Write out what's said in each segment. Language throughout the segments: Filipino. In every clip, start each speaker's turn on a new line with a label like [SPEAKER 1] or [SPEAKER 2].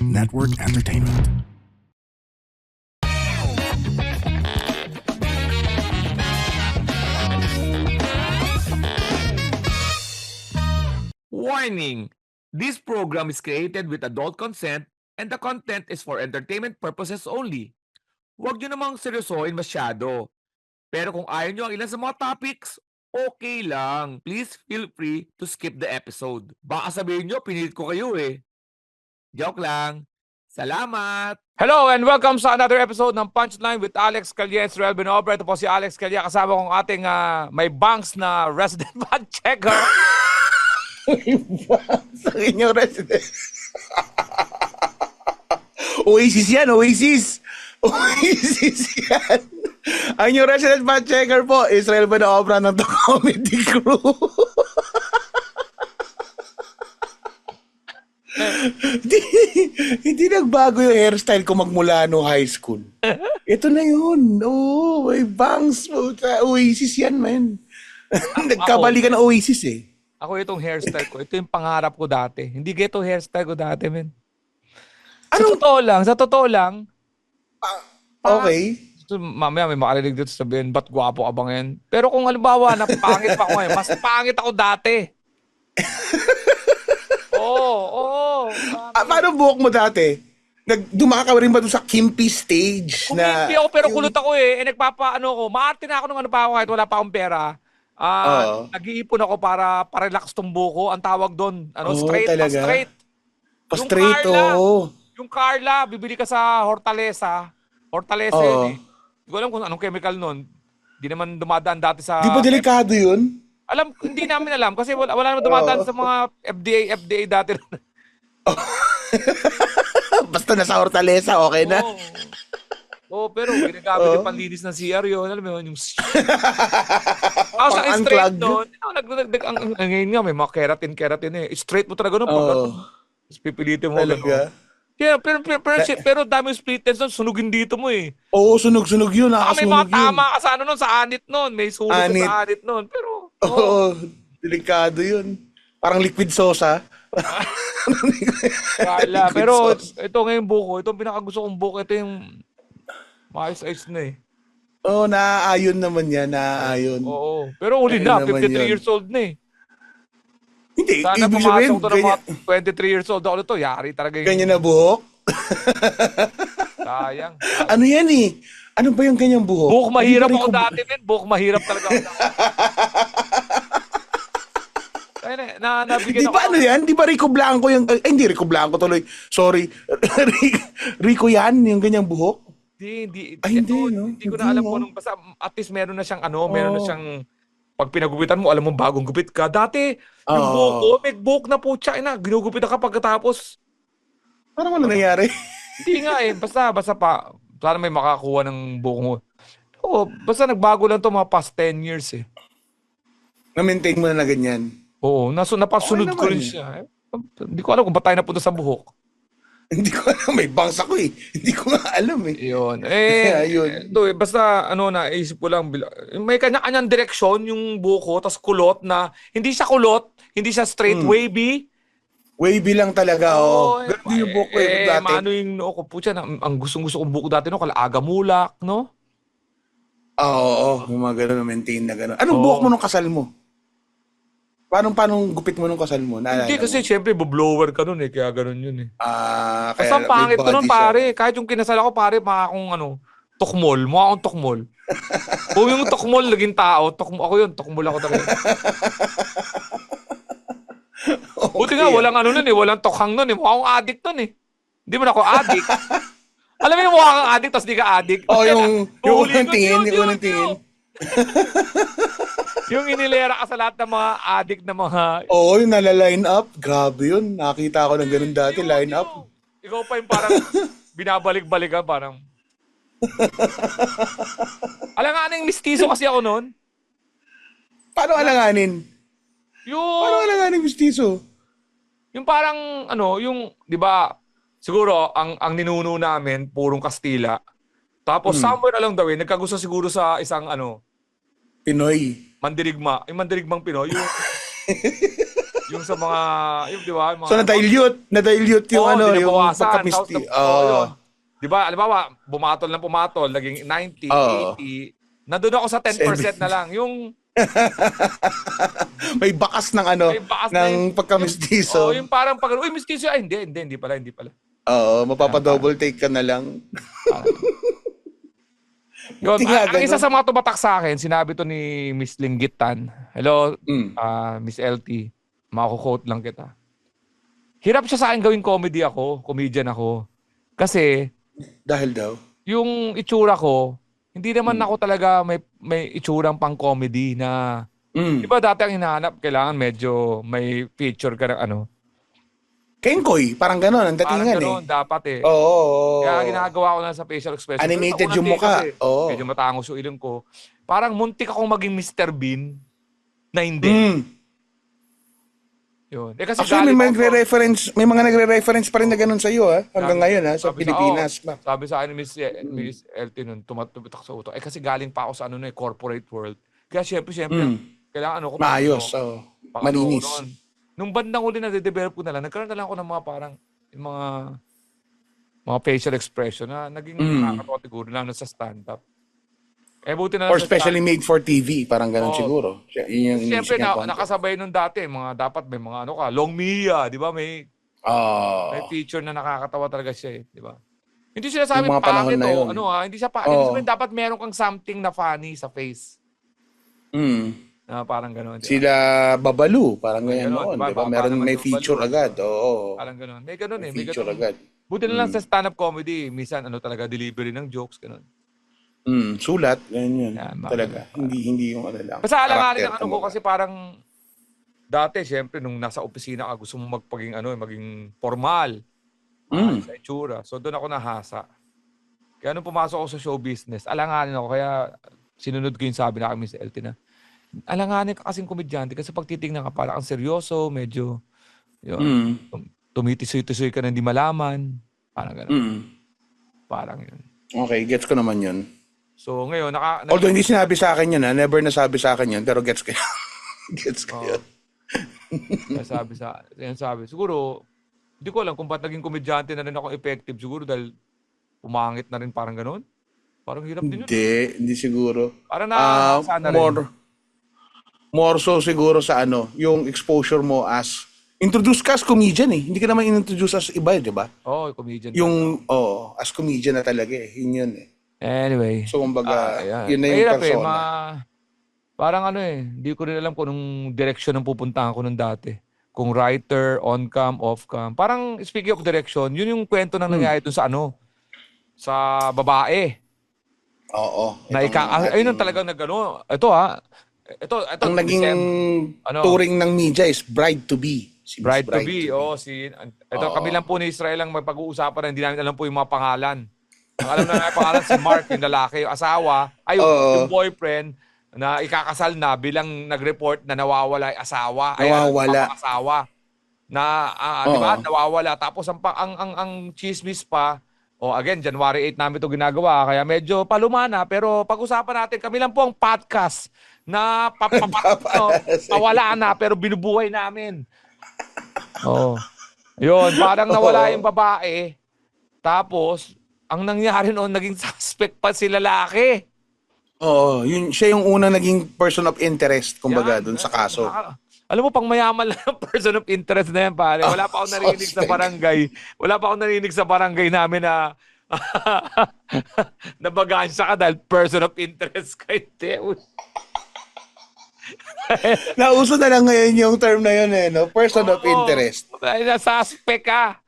[SPEAKER 1] Network Entertainment.
[SPEAKER 2] Warning! This program is created with adult consent and the content is for entertainment purposes only. Huwag nyo namang seryosohin masyado. Pero kung ayaw nyo ang ilan sa mga topics, okay lang. Please feel free to skip the episode. Baka sabihin nyo, pinilit ko kayo eh. Joke lang. Salamat! Hello and welcome sa another episode ng Punchline with Alex Calye and Srel Binobra. Ito po si Alex Calye. Kasama kong ating may banks na resident fact checker.
[SPEAKER 3] Sa inyong resident. Oasis yan, Oasis. Oasis yan. Ang inyong resident fact checker po, Israel Binobra ng The Comedy Crew. Hindi nagbago yung hairstyle ko magmula no high school. Ito na yun. Oo, may bangs po. Oasis yan, man. Nagkabalikan ng Oasis eh.
[SPEAKER 2] Ako itong hairstyle ko. Ito yung pangarap ko dati. Hindi ganito hairstyle ko dati, men. Sa totoo lang.
[SPEAKER 3] Okay.
[SPEAKER 2] So, mamaya may makarinig dito sabihin, ba't gwapo ka ba ngayon? Pero kung halimbawa, napangit pa ako ngayon, mas pangit ako dati. Oo.
[SPEAKER 3] Paano buhok mo dati? Dumaka ka rin ba doon sa Kimpi stage?
[SPEAKER 2] Hindi ako, pero kulot ako eh. Nagpapaano ko. Maarte na ako nung ano pa ako kahit wala pa akong pera. Nag-iipon ako para relax tong buko. Ang tawag doon, straight,
[SPEAKER 3] talaga?
[SPEAKER 2] pa-straight.
[SPEAKER 3] Pa-straight, oo.
[SPEAKER 2] Yung Carla, bibili ka sa Hortaleza. Hortaleza yun eh. Hindi ko alam kung anong chemical nun. Hindi naman dumadaan dati sa...
[SPEAKER 3] Di ba delikado yun?
[SPEAKER 2] Hindi namin alam kasi wala naman dumadaan sa mga FDA dati.
[SPEAKER 3] Basta nasa Hortaleza, okay na.
[SPEAKER 2] Pero ginagamit yung panlinis ng CR yun. Alam mo yun, yung... sa straight nun, ngayon nga may mga keratin eh. Straight mo talaga nun. Pipilitin mo.
[SPEAKER 3] Talaga?
[SPEAKER 2] Yeah, pero dami yung split ends nun, sunugin dito mo eh.
[SPEAKER 3] Oo, sunog-sunog yun.
[SPEAKER 2] May mga tama ka sa sa anit nun. May sunog ka sa anit nun. Pero,
[SPEAKER 3] Oo, delikado yun. Parang liquid sosa.
[SPEAKER 2] Kala, pero ito ngayong buko, itong pinakagusto kong buko, ito yung maayos-ayos na eh.
[SPEAKER 3] Oo, naaayon naman yan, naaayon.
[SPEAKER 2] Oo, pero uli na, 53 years old na eh.
[SPEAKER 3] Hindi,
[SPEAKER 2] sana
[SPEAKER 3] ibig
[SPEAKER 2] pumasok
[SPEAKER 3] sabihin,
[SPEAKER 2] to ng mga 23 years old ako na to, yari talaga yung...
[SPEAKER 3] ganyan na buhok?
[SPEAKER 2] Sayang.
[SPEAKER 3] Ano yan eh? Ano ba yung ganyang buhok?
[SPEAKER 2] Buhok mahirap ako dati, men. Buhok mahirap talaga ako dati.
[SPEAKER 3] Di ba ano yan? Di ba Rico Blanco yung... hindi Rico Blanco tuloy. Sorry. Rico yan, yung ganyang buhok?
[SPEAKER 2] Hindi ko na
[SPEAKER 3] Hindi,
[SPEAKER 2] alam
[SPEAKER 3] no?
[SPEAKER 2] kung anong basta at least meron na siyang meron na siyang pag pinagupitan mo, alam mo bagong gupit ka. Dati, yung buhok ko, may buhok na po siya, ginugupitan ka pagkatapos.
[SPEAKER 3] Parang wala nangyari.
[SPEAKER 2] Hindi nga eh, basta pa, sana may makakuha ng buhok mo. Oo, basta nagbago lang to mga past 10 years eh.
[SPEAKER 3] Na-maintain mo na ganyan.
[SPEAKER 2] Oo, napasunod
[SPEAKER 3] Okay
[SPEAKER 2] ko rin
[SPEAKER 3] naman
[SPEAKER 2] siya. Hindi ko alam kung ba't tayo napunta sa buhok.
[SPEAKER 3] Hindi ko alam, may bangs ako eh. Hindi ko nga alam eh.
[SPEAKER 2] Yun.
[SPEAKER 3] Yun.
[SPEAKER 2] Basta naisip ko lang, may kanya-kanyang direksyon yung buko, tas kulot na, hindi siya kulot, hindi siya straight, wavy.
[SPEAKER 3] Wavy lang talaga, oh. Ganun din yung buhok ko dati.
[SPEAKER 2] Maano yung noo ko, putya, ang gustong-gusto kong buko dati, Kalaaga Mulak, no?
[SPEAKER 3] Oo, yung mga ganun, maintain na ganun. Anong buhok mo nung kasal mo? Paano gupit mo nung kasal mo?
[SPEAKER 2] Hindi kasi syempre blower ka nun eh, kaya ganun yun eh.
[SPEAKER 3] Kaya
[SPEAKER 2] Basta ang pangit ko nun
[SPEAKER 3] siya.
[SPEAKER 2] pare, kahit yung kinasal ako pare, mukha akong tukmol, mukha akong tukmol. Kung yung tukmol naging tao, ako yun, tukmol ako talaga. Buti nga, walang nun eh, walang tokhang nun eh, mukha akong addict nun eh. Hindi mo na ako addict. Alam mo yung mukha kang addict, tapos di ka addict.
[SPEAKER 3] Yung unang tingin.
[SPEAKER 2] Yung inilera ka sa lahat ng mga addict na mga...
[SPEAKER 3] Oo, yung nala-line up. Grabe yun. Nakita ko ng ganun dati, line up.
[SPEAKER 2] Ikaw pa yung parang binabalik-balikan, parang... Alanganing mistiso kasi ako noon.
[SPEAKER 3] Paano alanganin? Paano alanganin mistiso?
[SPEAKER 2] Yung parang, di ba, siguro, ang ninuno namin, purong Kastila. Tapos, somewhere along the way, nagkagusto siguro sa isang,
[SPEAKER 3] Pinoy.
[SPEAKER 2] mandirigma. Yung mandirigmang Pinoy. Yung sa mga, yung di ba? Yung
[SPEAKER 3] So,
[SPEAKER 2] mga,
[SPEAKER 3] na-dilute yung
[SPEAKER 2] Oo,
[SPEAKER 3] yung
[SPEAKER 2] dinabawasan. Tapos,
[SPEAKER 3] pagka-misty.
[SPEAKER 2] yun. Di ba, alimbawa, pumatol, naging 90,
[SPEAKER 3] Oo.
[SPEAKER 2] 80. Nandun ako sa 10% na lang. Yung
[SPEAKER 3] May bakas ng
[SPEAKER 2] may bakas na
[SPEAKER 3] ng pagka-mistiso.
[SPEAKER 2] yung parang pag, uy, mistiso, ay, hindi pala, hindi pala.
[SPEAKER 3] Oo,
[SPEAKER 2] Parang,
[SPEAKER 3] mapapa-double take ka na lang.
[SPEAKER 2] parang, yun,
[SPEAKER 3] Buti nga
[SPEAKER 2] ang isa
[SPEAKER 3] ganun.
[SPEAKER 2] sa mga tumatak sa akin, sinabi to ni Miss Linggitan. Hello,
[SPEAKER 3] Mm.
[SPEAKER 2] Miss LT. Mako-quote lang kita. Hirap siya sa akin gawing comedian ako. Kasi,
[SPEAKER 3] Dahil daw.
[SPEAKER 2] yung itsura ko, hindi naman
[SPEAKER 3] Mm.
[SPEAKER 2] ako talaga may itsurang pang comedy na, di
[SPEAKER 3] Mm.
[SPEAKER 2] ba dati ang hinahanap, kailangan medyo may feature ka ng ano.
[SPEAKER 3] Kenkoy, parang gano'n ang
[SPEAKER 2] Parang
[SPEAKER 3] datingan eh.
[SPEAKER 2] gano'n, dapat eh.
[SPEAKER 3] Oo.
[SPEAKER 2] Kaya
[SPEAKER 3] Oo.
[SPEAKER 2] ginagawa ko lang sa facial expression. Pero sa
[SPEAKER 3] Animated
[SPEAKER 2] unang
[SPEAKER 3] yung
[SPEAKER 2] take
[SPEAKER 3] mukha.
[SPEAKER 2] kasi, medyo
[SPEAKER 3] Oo.
[SPEAKER 2] matangos yung ilong ko. Parang muntik akong maging Mr. Bean na hindi.
[SPEAKER 3] Mm.
[SPEAKER 2] Yun. Kasi
[SPEAKER 3] Actually,
[SPEAKER 2] galing ako sa...
[SPEAKER 3] may mga nagre-reference pa rin na gano'n sa iyo hanggang ngayon sa Pilipinas.
[SPEAKER 2] Sabi sa akin ni Miss LT nun, tumatubitak sa utak. Kasi galing pa ako sa corporate world. Kaya syempre,
[SPEAKER 3] Mm.
[SPEAKER 2] kailangan ko
[SPEAKER 3] Maayos. Oo.
[SPEAKER 2] ko
[SPEAKER 3] Malinis.
[SPEAKER 2] noon. Nung bandang huli na de-develop ko na lang, nagkaroon na lang ako ng mga parang, yung mga facial expression na naging
[SPEAKER 3] Mm.
[SPEAKER 2] nakakatawa siguro lang sa stand-up. Buti na lang
[SPEAKER 3] Or
[SPEAKER 2] sa
[SPEAKER 3] specially
[SPEAKER 2] stand-up.
[SPEAKER 3] made for TV, parang gano'n
[SPEAKER 2] Oo.
[SPEAKER 3] siguro. Yun yung
[SPEAKER 2] Siyempre,
[SPEAKER 3] inisip niyang content.
[SPEAKER 2] nakasabay nung dati, dapat may mga Long Mia, di ba? May
[SPEAKER 3] Oh.
[SPEAKER 2] feature na nakakatawa talaga siya di ba? Hindi
[SPEAKER 3] Yung
[SPEAKER 2] sinasabing
[SPEAKER 3] mga panahon
[SPEAKER 2] pangit
[SPEAKER 3] na yun.
[SPEAKER 2] hindi siya pangit. Hindi
[SPEAKER 3] Oo.
[SPEAKER 2] sabihin dapat meron kang something na funny sa face.
[SPEAKER 3] Mm.
[SPEAKER 2] Na parang gano'n, di ba?
[SPEAKER 3] Sila Babalu, parang
[SPEAKER 2] May
[SPEAKER 3] ganyan
[SPEAKER 2] gano'n, di
[SPEAKER 3] noon,
[SPEAKER 2] ba?
[SPEAKER 3] 'di ba?
[SPEAKER 2] Baka
[SPEAKER 3] Meron
[SPEAKER 2] naman
[SPEAKER 3] may
[SPEAKER 2] yung
[SPEAKER 3] feature
[SPEAKER 2] Balu, di
[SPEAKER 3] agad.
[SPEAKER 2] ba?
[SPEAKER 3] Oo.
[SPEAKER 2] Parang gano'n. May gano'n
[SPEAKER 3] May
[SPEAKER 2] may
[SPEAKER 3] feature
[SPEAKER 2] gano'ng...
[SPEAKER 3] agad.
[SPEAKER 2] Buti na lang
[SPEAKER 3] Mm.
[SPEAKER 2] sa stand-up comedy, minsan talaga delivery ng jokes, gano'n.
[SPEAKER 3] Sulat, ganyan yun.
[SPEAKER 2] Yan, mga
[SPEAKER 3] Talaga.
[SPEAKER 2] gano'n. Parang.
[SPEAKER 3] Hindi yung lang.
[SPEAKER 2] Basta alanganin
[SPEAKER 3] Karakter,
[SPEAKER 2] ng ko
[SPEAKER 3] kumbaga.
[SPEAKER 2] kasi parang dati, syempre, nung nasa opisina ka, gusto mo magpaging maging formal. Sa itsura. So, doon ako nahasa. Kaya nung pumasok ako sa show business, alanganin ako. Kaya sinunod ko yung sabi na kami sa LT na, alanganin ka kasing komedyante kasi pag titignan ka, parang ang seryoso, medyo, yun, tumitisoy-tisoy ka na hindi malaman. Parang gano'n. Parang yun.
[SPEAKER 3] Okay, gets ko naman yun.
[SPEAKER 2] So, ngayon,
[SPEAKER 3] Although hindi sinabi sa akin yun, never nasabi sa akin yun, pero gets ko yun. Gets ko yun.
[SPEAKER 2] sabi, siguro, hindi ko alam kung ba't naging komedyante na rin ako effective. Siguro dahil pumangit na rin parang gano'n. Parang hirap din yun.
[SPEAKER 3] Hindi siguro.
[SPEAKER 2] Parang nakakasa na rin.
[SPEAKER 3] More so siguro sa yung exposure mo introduce ka as comedian eh. Hindi ka naman introduce as iba, di ba?
[SPEAKER 2] Oo, comedian.
[SPEAKER 3] Yung, as comedian na talaga eh. Yun eh.
[SPEAKER 2] Anyway.
[SPEAKER 3] So, kumbaga,
[SPEAKER 2] Ayan.
[SPEAKER 3] yun na yung
[SPEAKER 2] Mahirap
[SPEAKER 3] persona.
[SPEAKER 2] Parang hindi ko rin alam kung anong direction ang pupuntahan ko nung dati. Kung writer, on-cam, off-cam. Parang, speaking of direction, yun yung kwento na nangyayari dun sa babae.
[SPEAKER 3] Oo.
[SPEAKER 2] Ayun ang talagang nagano. Ito
[SPEAKER 3] ang naging touring ng media is Bride to Be. Si
[SPEAKER 2] Bride to Be. Kami lang po ni Israel ang magpag-uusapan na hindi namin alam po yung mga pangalan. Ang alam na yung pangalan si Mark, yung lalaki, yung asawa, yung boyfriend na ikakasal na bilang nag-report na nawawala yung asawa.
[SPEAKER 3] Nawawala.
[SPEAKER 2] Asawa. Na, di ba? Nawawala. Tapos ang chismis pa, again, January 8 namin ito ginagawa, kaya medyo palumana, pero pag-usapan natin, kami lang po ang podcast na pawala na, pero binubuhay namin. Yun, parang nawala yung babae, tapos, ang nangyari noon, naging suspect pa si lalaki.
[SPEAKER 3] Siya yung unang naging person of interest, kumbaga, dun sa kaso.
[SPEAKER 2] Alam mo, pang mayaman lang ang person of interest na yan, pare. Wala pa akong narinig sa barangay. Wala pa akong narinig sa barangay namin na nabagansya ka dahil person of interest ka.
[SPEAKER 3] Nauso na lang ngayon yung term na yun no? Person of interest.
[SPEAKER 2] Dahil na suspect ka.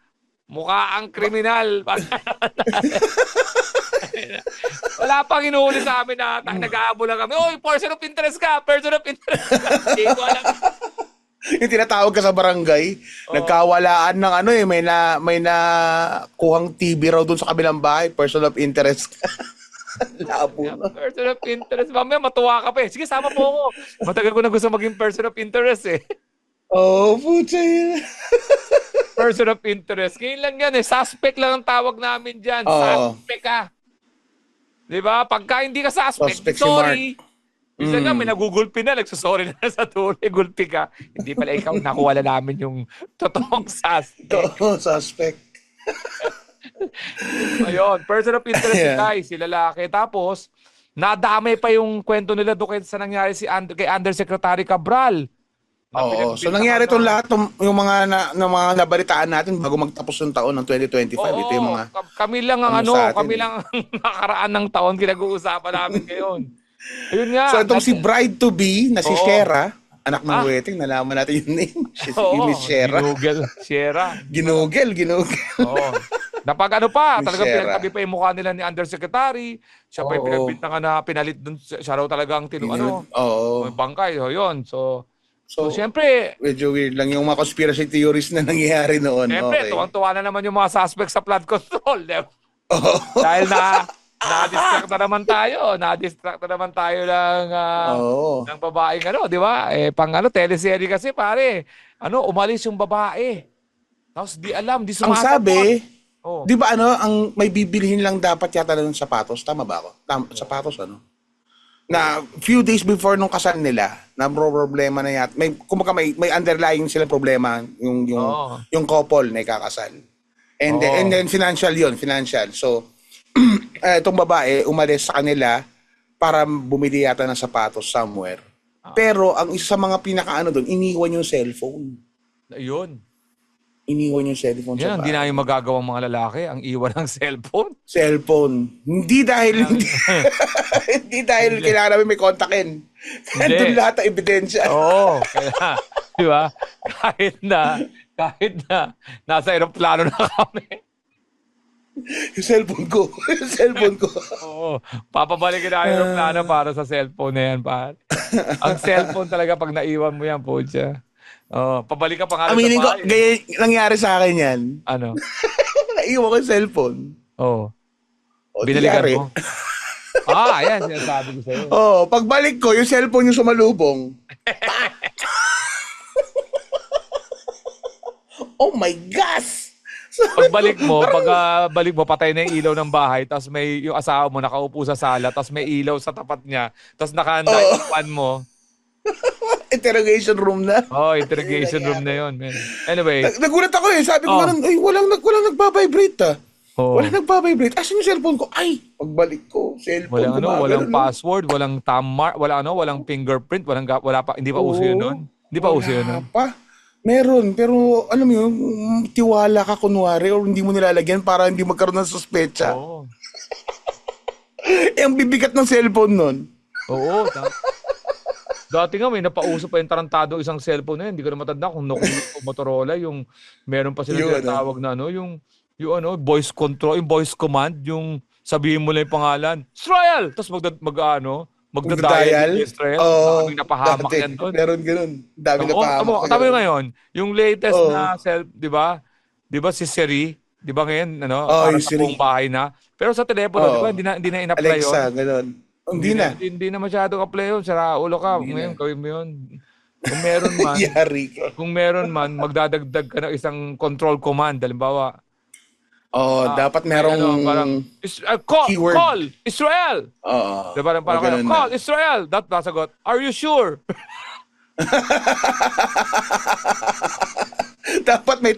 [SPEAKER 2] Mukha ang kriminal. Wala pang inuhuli sa amin na nag-aabol lang kami. Oy, person of interest ka. Person of interest ka. Hindi ko alam.
[SPEAKER 3] Yung tinatawag ka sa barangay, nagkawalaan ng may na kuhang TV raw dun sa kabilang bahay, person of interest ka. Labo na.
[SPEAKER 2] Person of interest. Mamaya matuwa ka pa eh. Sige, sama po ako. Matagal ko na gusto maging person of interest eh.
[SPEAKER 3] Putya yun.
[SPEAKER 2] Person of interest. Ngayon lang yan eh. Suspect lang ang tawag namin dyan. Suspect ka. Diba? Pagka hindi ka suspect,
[SPEAKER 3] Suspect si
[SPEAKER 2] sorry. Minsan nga, may nagugulpi na, nagsasorry na sa tuloy, gulpi ka. Hindi pala ikaw, nakuha na namin yung totoong suspect.
[SPEAKER 3] To, suspect.
[SPEAKER 2] Ayun, person of interest si
[SPEAKER 3] Yeah.
[SPEAKER 2] Kai, si lalaki. Tapos, nadamay pa yung kwento nila doon sa nangyari kay Undersecretary Cabral.
[SPEAKER 3] Oo. So nangyari itong lahat yung ng mga nabalitaan natin bago magtapos ng taon ng 2025. Ito yung mga
[SPEAKER 2] kami lang ang
[SPEAKER 3] sa atin,
[SPEAKER 2] kami lang ang nakaraan ng taon pinag-uusapan namin ngayon. Ayun nga.
[SPEAKER 3] So itong si bride to be na si
[SPEAKER 2] Oo.
[SPEAKER 3] Shera, anak ng Weting, nalaman natin yung name. Si Miss Shera.
[SPEAKER 2] Shera.
[SPEAKER 3] Ginugel.
[SPEAKER 2] Oo. Napag ano pa,
[SPEAKER 3] Miss
[SPEAKER 2] talagang
[SPEAKER 3] Shera.
[SPEAKER 2] pinagtabi pa yung mukha nila ni Undersecretary. Siya pa yung
[SPEAKER 3] Oo.
[SPEAKER 2] pinagbintangan na pinalit dun. Siya raw talagang
[SPEAKER 3] Oo.
[SPEAKER 2] bangkay. So, yun. So
[SPEAKER 3] So,
[SPEAKER 2] siyempre,
[SPEAKER 3] medyo weird lang yung mga conspiracy theories na nangyayari noon.
[SPEAKER 2] siyempre,
[SPEAKER 3] Okay.
[SPEAKER 2] tuwang-tuwa na naman yung mga suspect sa flood control.
[SPEAKER 3] Oo.
[SPEAKER 2] Dahil na-distract na naman tayo. Na-distract na naman tayo
[SPEAKER 3] Oo.
[SPEAKER 2] ng babaeng di ba? Pang teleserye kasi pare. Umalis yung babae. Tapos di alam, di
[SPEAKER 3] Ang
[SPEAKER 2] sumasagot.
[SPEAKER 3] sabi,
[SPEAKER 2] Oh.
[SPEAKER 3] di ba ang may bibilihin lang dapat yata ng sapatos? Tama ba ako? Sapatos na few days before nung kasal nila, na problema na yata. May underlying silang problema
[SPEAKER 2] Oo.
[SPEAKER 3] yung couple na ikakasal. And then financial. So itong babae umalis sa kanila para bumili yata ng sapatos somewhere. Pero ang isa sa mga pinakaano doon, iniwan yung cellphone.
[SPEAKER 2] Yun.
[SPEAKER 3] Iniwan yung cellphone sa
[SPEAKER 2] Yan, hindi
[SPEAKER 3] bahay.
[SPEAKER 2] na yung magagawang mga lalaki ang iwan ng cellphone.
[SPEAKER 3] Cellphone. Hindi dahil hindi dahil kailangan namin may kontakin. Nandun lahat ang ebidensya.
[SPEAKER 2] Oo. Kaya, di ba? Kahit na nasa aeroplano na kami.
[SPEAKER 3] Yung cellphone ko.
[SPEAKER 2] Oo. Papabalikin na aeroplano para sa cellphone na yan, pare. Ang cellphone talaga pag naiwan mo yan, pucha. Pabalik ka pa nga
[SPEAKER 3] Aminin ko,
[SPEAKER 2] sa bahay.
[SPEAKER 3] gaya nangyari sa akin yan.
[SPEAKER 2] Ano?
[SPEAKER 3] Naiwan ko yung cellphone.
[SPEAKER 2] Oo.
[SPEAKER 3] O,
[SPEAKER 2] Binalikan
[SPEAKER 3] nangyari.
[SPEAKER 2] mo? Ayan, sinasabi ko sa'yo.
[SPEAKER 3] Pagbalik ko, yung cellphone yung sumalubong. Oh my gosh!
[SPEAKER 2] Pagbalik mo, balik mo, patay na yung ilaw ng bahay, tapos may yung asawa mo nakaupo sa sala, tapos may ilaw sa tapat niya, tapos nakahanda yung pan mo.
[SPEAKER 3] Interrogation room na.
[SPEAKER 2] Interrogation room na yun, man. Anyway.
[SPEAKER 3] Nagulat ako Sabi ko ganun, ay, walang nagbabibrate Walang nagbabibrate. Asan yung cellphone ko? Ay, pagbalik ko, cellphone
[SPEAKER 2] Walang
[SPEAKER 3] ko.
[SPEAKER 2] walang password, walang tamar, walang fingerprint, wala pa, hindi pa uso yun nun. Hindi pa uso yun nun.
[SPEAKER 3] Pa. Meron, pero alam mo yun, tiwala ka kunwari or hindi mo nilalagyan para hindi magkaroon ng suspecha.
[SPEAKER 2] Oo.
[SPEAKER 3] Ang bibigat ng cellphone nun.
[SPEAKER 2] Oo. Dati nga may napauso pa yung tarantado isang cellphone na yun. Hindi ko na matanda kung Nokia o Motorola, yung meron pa silang tinatawag na yung voice control, yung voice command, yung sabihin mo lang yung pangalan, Israel! Tapos magdadial yung Israel. Maraming napahamak
[SPEAKER 3] dati,
[SPEAKER 2] yan doon.
[SPEAKER 3] Meron ganun. Dami napahamak.
[SPEAKER 2] Tama ngayon, yung latest na di ba? Di ba si Siri? Di ba ngayon, para sa buong bahay na? Pero sa telepono, di ba, hindi na in-apply yun?
[SPEAKER 3] Alexa, ganun. Hindi
[SPEAKER 2] na masyadong apply yun. Sara ulo ka. Ngayon, gawin mo yun. Kung meron man,
[SPEAKER 3] Yari ka.
[SPEAKER 2] kung meron man, magdadagdag ka ng isang control command. Halimbawa,
[SPEAKER 3] dapat merong
[SPEAKER 2] parang,
[SPEAKER 3] keyword.
[SPEAKER 2] call Israel!
[SPEAKER 3] Diba,
[SPEAKER 2] parang call Israel! That nasagot, are you sure?
[SPEAKER 3] Dapat may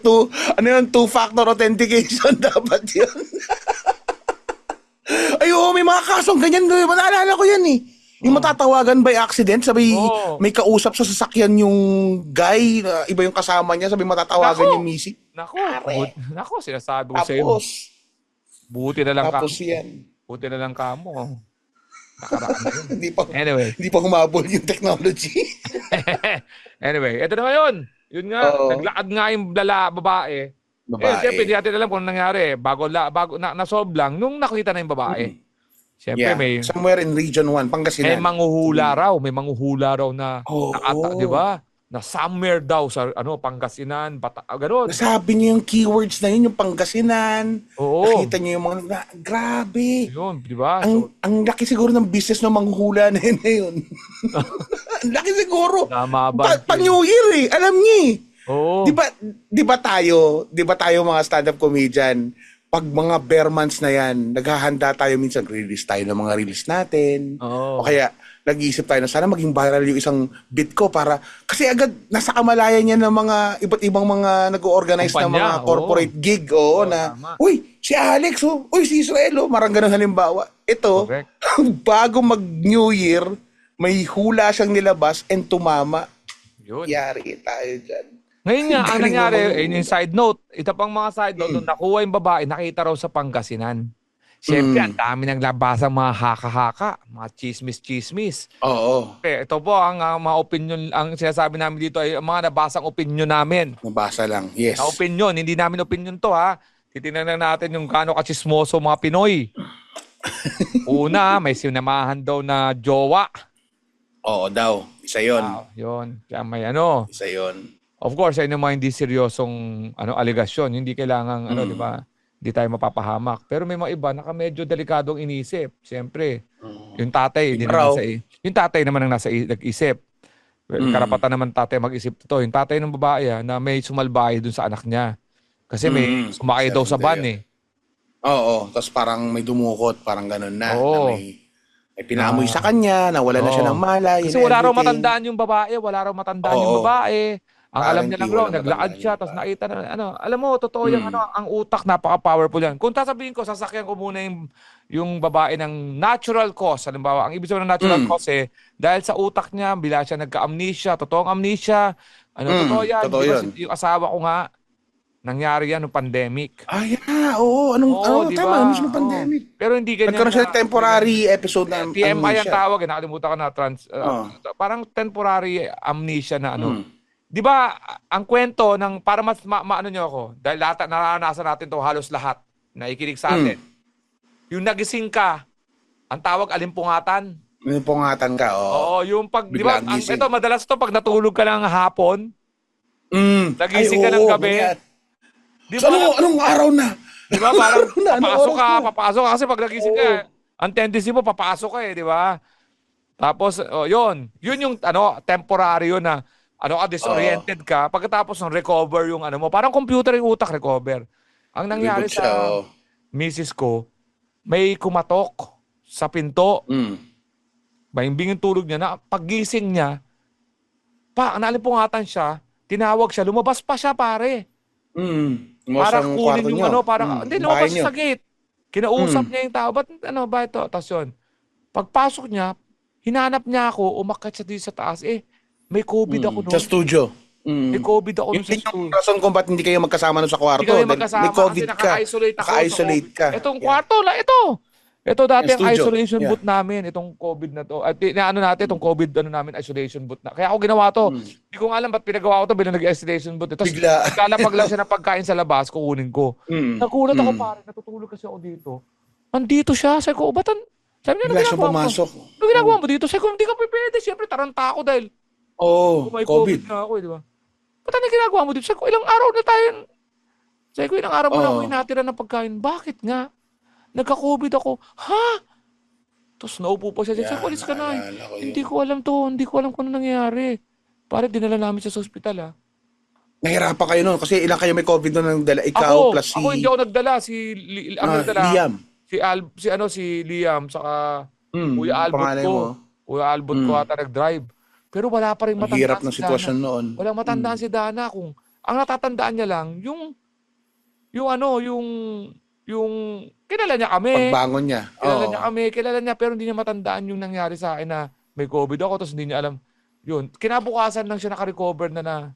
[SPEAKER 3] two-factor authentication. Dapat yun. Ay, may mga kasong ganyan. Naalala ko yan Yung matatawagan by accident, sabi may kausap sa sasakyan yung guy, iba yung kasama niya, sabi matatawagan yung misi.
[SPEAKER 2] Nako, sinasabi ko sa'yo. Buti na lang ka.
[SPEAKER 3] Tapos yan.
[SPEAKER 2] Buti na lang ka mo. Nakaraan na yun.
[SPEAKER 3] Hindi pa humabol yung technology.
[SPEAKER 2] Anyway, eto na ngayon. Yun nga, naglakad nga yung babae. Siyempre, hindi natin alam kung ano nangyari. Bago nasolve lang, nung nakita na yung babae. Siyempre, may
[SPEAKER 3] somewhere in Region 1, Pangasinan.
[SPEAKER 2] May manghuhula raw na di ba? Na somewhere daw sa Pangasinan, gano'n.
[SPEAKER 3] Nasabi niyo yung keywords na yun, yung Pangasinan. Nakita niyo yung mga grabe.
[SPEAKER 2] Yun, di ba?
[SPEAKER 3] Ang laki siguro ng business ng manghuhula na yun. Ang laki siguro. Pa New Year alam niyo Di ba tayo mga stand-up comedian, pag mga bare months na yan, naghahanda tayo minsan, release tayo ng mga release natin. O kaya, nag-iisip tayo na sana maging viral yung isang bit ko para kasi agad nasa kamalayan niya ng mga iba't ibang mga nag-organize na
[SPEAKER 1] Kumpanya,
[SPEAKER 3] mga corporate gig na
[SPEAKER 1] tama.
[SPEAKER 3] uy si Alex uy si Israel marang ganun halimbawa ito
[SPEAKER 1] Correct.
[SPEAKER 3] bago mag New Year may hula siyang nilabas and tumama
[SPEAKER 1] Yun.
[SPEAKER 3] yari tayo dyan.
[SPEAKER 1] Ngayon nga, ang
[SPEAKER 3] Galing
[SPEAKER 1] nangyari,
[SPEAKER 3] naman.
[SPEAKER 1] yung side note, ito pang mga side note, nung nakuha yung babae, nakita raw sa Pangasinan. Siyempre, ang dami naglabasang mga haka-haka, mga chismis-chismis.
[SPEAKER 3] Oo,
[SPEAKER 1] Ito po, ang mga opinion, ang sinasabi namin dito ay ang mga nabasang opinion namin.
[SPEAKER 3] nabasa lang. Yes.
[SPEAKER 1] Na opinion, hindi namin opinion to ha. Titingnan lang natin yung gaano kachismoso mga Pinoy. Una, may sinamahan daw na jowa.
[SPEAKER 3] Oo daw. Isa yon.
[SPEAKER 1] Yun. Kaya may ano.
[SPEAKER 3] Isa yon.
[SPEAKER 1] Of course, ay mga hindi seryosong aligasyon. Hindi kailangan, di ba? Hindi tayo mapapahamak. Pero may mga iba na medyo delikadong inisip. Siyempre, yung tatay, yung tatay naman ang nag-isip. Karapatan naman tatay mag-isip to. Yung tatay ng babae na may sumalbahay dun sa anak niya. Kasi may sumakay daw sa van
[SPEAKER 3] Oo, tapos parang may dumukot, parang ganun na.
[SPEAKER 1] Oo.
[SPEAKER 3] Na may pinaamoy sa kanya, nawala na siya ng malay.
[SPEAKER 1] Kasi wala raw matandaan yung babae. Wala raw matandaan yung babae. Ang alam niya lang raw, naglakad siya, tapos nakita na, alam mo, totoo yung ang utak, napaka-powerful yan. Kung sasabihin ko, sasakyan ko muna yung babae ng natural cause. Halimbawa, ang ibig sabihin ng natural cause dahil sa utak niya, bila siya nagka-amnesia, totoong amnesia, totoo yan.
[SPEAKER 3] Totoo
[SPEAKER 1] Diba,
[SPEAKER 3] yun.
[SPEAKER 1] yung asawa ko nga, nangyari yan noong pandemic.
[SPEAKER 3] Oo.
[SPEAKER 1] Diba?
[SPEAKER 3] Tama, mismo pandemic.
[SPEAKER 1] Pero hindi ganyan.
[SPEAKER 3] Nagkaroon siya ng temporary episode na
[SPEAKER 1] TMI ang
[SPEAKER 3] amnesia.
[SPEAKER 1] tawag, nakalimutan ko na parang temporary amnesia na Di ba, ang kwento ng, para mas maano nyo ako, dahil lahat, naranasan natin to halos lahat, na ikinig sa atin. Yung nagising ka, ang tawag alimpungatan.
[SPEAKER 3] Alimpungatan ka,
[SPEAKER 1] Oo, yung pag, di ba,
[SPEAKER 3] biglang gising.
[SPEAKER 1] ito, madalas to pag natulog ka ng hapon, nagising ka ng gabi. Di
[SPEAKER 3] So,
[SPEAKER 1] ba,
[SPEAKER 3] anong araw na?
[SPEAKER 1] di ba, parang papasok ka,
[SPEAKER 3] oras na?
[SPEAKER 1] papasok ka, kasi pag nagising ka, ang tendency mo, papasok ka di ba? Tapos, yun yung, temporary yun na, disoriented ka. Pagkatapos ng recover yung mo, parang computer yung utak, recover. Ang nangyari sa misis ko, may kumatok sa pinto. Mahimbing yung tulog niya na paggising niya, nalipungatan siya, tinawag siya, lumabas pa siya, pare. Para kunin yung hindi, lumabas siya sa gate. Kinausap niya yung tao, ba ito? Tapos yun, pagpasok niya, hinanap niya ako, umakyat siya dito sa taas, may COVID ako noon.
[SPEAKER 3] Sa studio.
[SPEAKER 1] May COVID ako noon sa studio.
[SPEAKER 3] Yung rason kung ba't hindi kayo magkasama nun sa kwarto.
[SPEAKER 1] Hindi kayo magkasama
[SPEAKER 3] may COVID
[SPEAKER 1] kasi
[SPEAKER 3] ka.
[SPEAKER 1] naka-isolate ako.
[SPEAKER 3] Naka-isolate ka.
[SPEAKER 1] Itong kwarto lang, ito. Ito dati ang
[SPEAKER 3] studio.
[SPEAKER 1] isolation booth namin, itong COVID na to. At natin, itong COVID namin, isolation booth na. Kaya ako ginawa to. Hindi ko alam ba't pinagawa ko to bilang nag-isolation booth. Tapos naglalapag lang siya ng pagkain sa labas, kukunin ko. Nagulat ako pare, natutulog kasi ako dito. Andito siya. Sabi ko, sabi niya,
[SPEAKER 3] Bigla siya pumasok.
[SPEAKER 1] Ano ginagawa mo dito? Sabi ko, hindi ka pwede. Siyempre, taranta ako dahil may COVID na ako, di ba? Ba't ano ginagawa mo dito? Sabi ko, ilang araw na tayo. Sabi ko, ilang araw mo na ako inatira ng pagkain. Bakit nga? Nagka-COVID ako. Ha? Tapos naupo pa siya. Sabi ko, alis ka na. Hindi ko alam to. Hindi ko alam kung ano nangyayari. Pare, dinala namin siya sa ospital,
[SPEAKER 3] Nahirapan kayo nun kasi ilang kayo may COVID nun ang dala. Ikaw plus si...
[SPEAKER 1] Ako hindi ako nagdala.
[SPEAKER 3] Liam.
[SPEAKER 1] Si Liam, saka Kuya Albert ko. Kuya Albert ko ata nag-drive. Pero wala pa rin matandaan
[SPEAKER 3] Hirap ng sitwasyon noon.
[SPEAKER 1] Walang matandaan si Dana kung ang natatandaan niya lang yung kilala niya kami.
[SPEAKER 3] Pagbangon niya.
[SPEAKER 1] Kilala niya pero hindi niya matandaan yung nangyari sa akin na may COVID ako tapos hindi niya alam. Yun, kinabukasan lang siya naka-recover na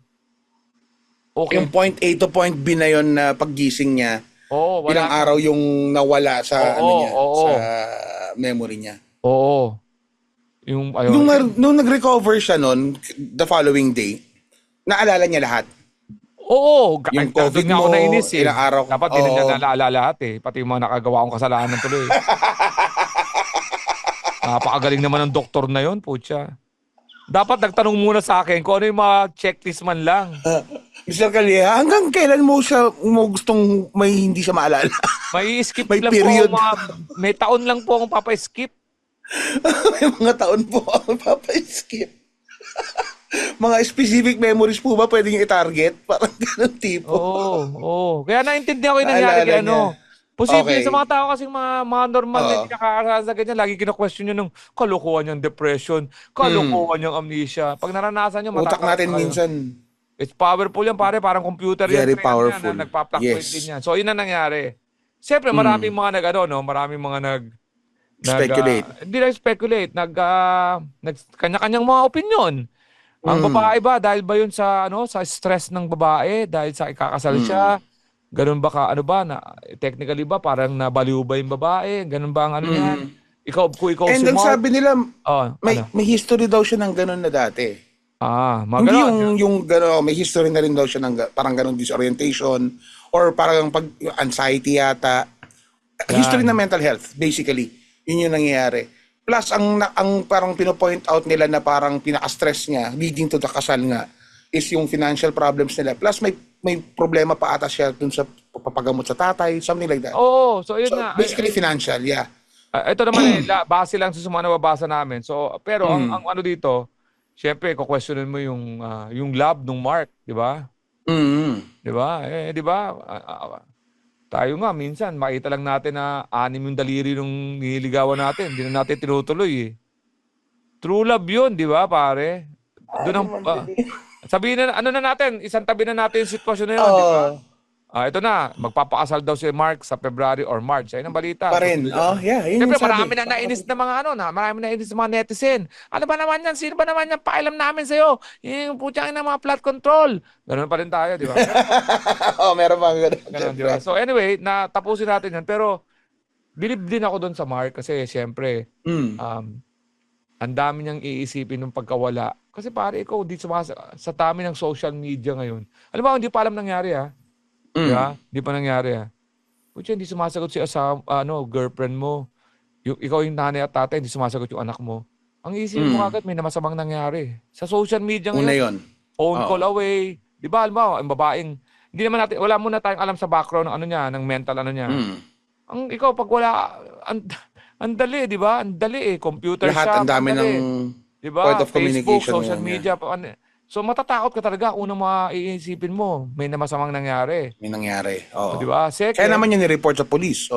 [SPEAKER 1] okay.
[SPEAKER 3] Yung point A to point B na yun na paggising niya, ilang araw yung nawala sa sa memory niya.
[SPEAKER 1] Oo.
[SPEAKER 3] Nung nag-recover siya nun, the following day, naalala niya lahat.
[SPEAKER 1] Oo.
[SPEAKER 3] Yung COVID
[SPEAKER 1] nga ako
[SPEAKER 3] mo,
[SPEAKER 1] nainis
[SPEAKER 3] ilang araw.
[SPEAKER 1] Dapat din niya naalala lahat Pati yung mga nakagawa kong kasalanan tuloy. Napakagaling naman ng doktor na yun, putya. Dapat nagtanong muna sa akin kung ano yung mga checklist man lang.
[SPEAKER 3] Mr. Calleja, hanggang kailan mo gustong may hindi siya maalala?
[SPEAKER 1] May skip
[SPEAKER 3] May
[SPEAKER 1] lang
[SPEAKER 3] period.
[SPEAKER 1] po. May taon lang po akong papa-skip.
[SPEAKER 3] May mga taon po ako papa-skip. Mga specific memories po ba pwede nyo i-target? Parang ganun tipo.
[SPEAKER 1] Oo. Kaya naintindihan ko yung nangyari kay Posible
[SPEAKER 3] Okay.
[SPEAKER 1] sa mga tao kasing mga normal na
[SPEAKER 3] Oo.
[SPEAKER 1] hindi nakakaranas na ganyan. Lagi kina-question nyo ng kalokohan niyang depression, kalokohan niyang amnesia. Pag naranasan nyo,
[SPEAKER 3] Utak
[SPEAKER 1] matatakot
[SPEAKER 3] natin
[SPEAKER 1] na kayo.
[SPEAKER 3] minsan
[SPEAKER 1] It's powerful yan, pare. Parang computer yan.
[SPEAKER 3] very
[SPEAKER 1] Kaya yan,
[SPEAKER 3] powerful.
[SPEAKER 1] nagpa-fluctuate din
[SPEAKER 3] Yes.
[SPEAKER 1] yan. So, yun ang nangyari. Siyempre, maraming mga maraming mga
[SPEAKER 3] Speculate.
[SPEAKER 1] hindi na speculate, kanya-kanyang mga opinion. Ang babae ba, dahil ba yun sa stress ng babae, dahil sa ikakasal siya, ganun ba technically ba, parang nabaliw ba yung babae, ganun ba ang ano niyan? Kung ikaw
[SPEAKER 3] And
[SPEAKER 1] si
[SPEAKER 3] then
[SPEAKER 1] Mark,
[SPEAKER 3] sabi nila,
[SPEAKER 1] ano?
[SPEAKER 3] may history daw siya ng ganun na dati.
[SPEAKER 1] Mga
[SPEAKER 3] Hindi
[SPEAKER 1] ganon.
[SPEAKER 3] yung gano'n, may history na rin daw siya ng parang ganun disorientation or parang yung anxiety yata. History na mental health, basically. Yun yung nangyayari. Plus, ang parang pinopoint out nila na parang pinaka-stress niya, leading to the kasal nga, is yung financial problems nila. Plus, may problema pa ata siya dun sa papagamot sa tatay, something like that.
[SPEAKER 1] Oo, so yun
[SPEAKER 3] So,
[SPEAKER 1] nga.
[SPEAKER 3] basically financial, yeah.
[SPEAKER 1] Ito naman base lang sa mga nababasa namin. So, pero ang ano dito, syempre, questionin mo yung love ng Mark, di ba? Di ba? Di ba? Tayo nga, minsan, makita lang natin na 6 yung daliri nung nililigawan natin. Hindi na natin tinutuloy eh. True love yun, di ba, pare? Doon sabihin na, ano na natin, isang tabi na natin yung sitwasyon na yun, di ba? Ito na, magpapakasal daw si Mark sa February or March. Ayun ang balita.
[SPEAKER 3] Pa rin. Yeah, yun
[SPEAKER 1] Siyempre,
[SPEAKER 3] yung sabi.
[SPEAKER 1] marami na nainis na mga marami na nainis na mga netizen. Ano ba naman yan? Sino ba naman yan? Paalam namin sa'yo. Yung putyang na mga plot control. Ganun pa rin tayo, di ba?
[SPEAKER 3] Meron pa ganun.
[SPEAKER 1] Ganun, di ba? So anyway, tapusin natin yan. Pero, believe din ako doon sa Mark kasi siyempre, ang dami niyang iisipin ng pagkawala. Kasi pare, ikaw, sa dami ng social media ngayon. Alam mo, hindi pa alam nangyari ha. Diba? Hindi pa nangyari ha. Pucha, hindi sumasagot si girlfriend mo. Ikaw yung nanay at tatay, hindi sumasagot yung anak mo. Ang isipin mo agad, may masamang nangyari. Sa social media ngayon,
[SPEAKER 3] Una yun.
[SPEAKER 1] phone call away. Di ba, alam mo, ang babaeng, hindi naman natin, wala muna tayong alam sa background ng ano niya, ng mental ano niya. Ikaw, pag wala, ang dali, di ba? Ang dali computer
[SPEAKER 3] Lahat
[SPEAKER 1] shop,
[SPEAKER 3] ang dami ng
[SPEAKER 1] diba?
[SPEAKER 3] point of
[SPEAKER 1] Facebook,
[SPEAKER 3] communication
[SPEAKER 1] social media. So matatakot ka talaga kung unang maiisipin mo, may namasamang nangyari.
[SPEAKER 3] May nangyari. Oo.
[SPEAKER 1] Di ba? Second,
[SPEAKER 3] Kaya naman yun ni-report sa police.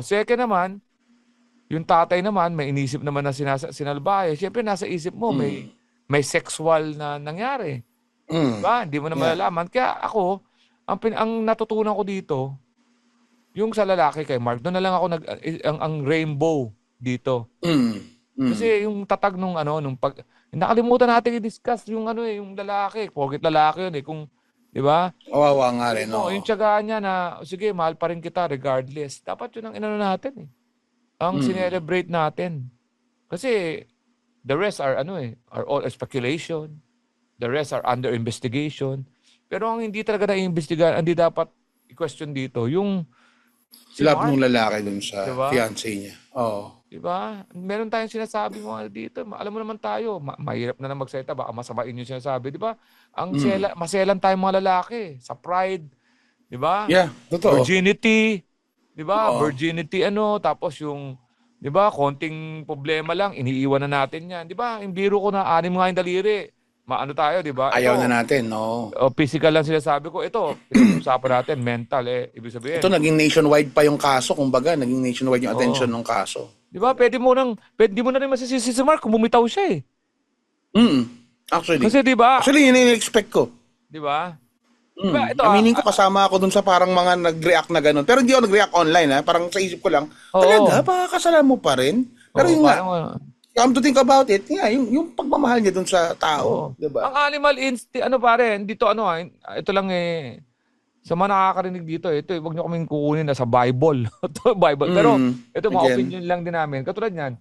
[SPEAKER 1] second naman, yung tatay naman, may inisip naman na sinalbahe. Siyempre, nasa isip mo, may sexual na nangyari. Diba? Hindi mo na malalaman. Kaya ako, ang natutunan ko dito, yung sa lalaki kay Mark, doon na lang ako ang rainbow dito. Kasi yung tatag nung nakalimutan natin i-discuss yung yung lalaki. Porket lalaki yun kung, di ba?
[SPEAKER 3] Kawawa nga rin.
[SPEAKER 1] Yung tiyagaan niya na, sige, mahal pa rin kita regardless. Dapat yun ang inano natin Ang sinelebrate natin. Kasi, the rest are are all speculation. The rest are under investigation. Pero ang hindi talaga na-iimbestigahan, hindi dapat i-question dito, yung si
[SPEAKER 3] Love
[SPEAKER 1] Mark.
[SPEAKER 3] nung lalaki dun sa
[SPEAKER 1] Diba?
[SPEAKER 3] fiancé niya. Oo.
[SPEAKER 1] Diba? Meron tayong sinasabi mga dito. Alam mo naman tayo, mahirap na magsalita, baka masamain yung sinasabi. Diba? Maselan tayong mga lalaki sa pride. Diba?
[SPEAKER 3] Yeah, totoo.
[SPEAKER 1] Virginity. Diba?
[SPEAKER 3] Oo.
[SPEAKER 1] Virginity tapos yung, diba, konting problema lang, iniiwan na natin yan. Diba? Yung biro ko na 6 nga yung daliri. Maano tayo, diba?
[SPEAKER 3] Ayaw na natin, no?
[SPEAKER 1] Physical lang sinasabi ko. Ito, pinag-usapan natin, mental ibig sabihin.
[SPEAKER 3] Ito, naging nationwide pa yung kaso. Kumbaga, naging nationwide yung attention ng kaso.
[SPEAKER 1] Di ba? Pwede mo na rin masisisi si Mark kung bumitaw siya
[SPEAKER 3] Actually.
[SPEAKER 1] Kasi di ba?
[SPEAKER 3] Actually, yun yung expect ko.
[SPEAKER 1] Di ba? Diba, ito,
[SPEAKER 3] Aminin ko, kasama ako dun sa parang mga nag-react na gano'n. Pero hindi ako nag-react online, ha? Parang sa isip ko lang, talaga, pakakasalan mo pa rin? Pero yun nga, come to think about it, yung pagmamahal niya dun sa tao. Diba?
[SPEAKER 1] Ang animal instinct, dito ito lang sa mga nakakarinig dito, ito, wag niyo kaming kukunin na sa Bible. Ito, Bible. Pero, ito, mga opinion lang din namin. Katulad niyan,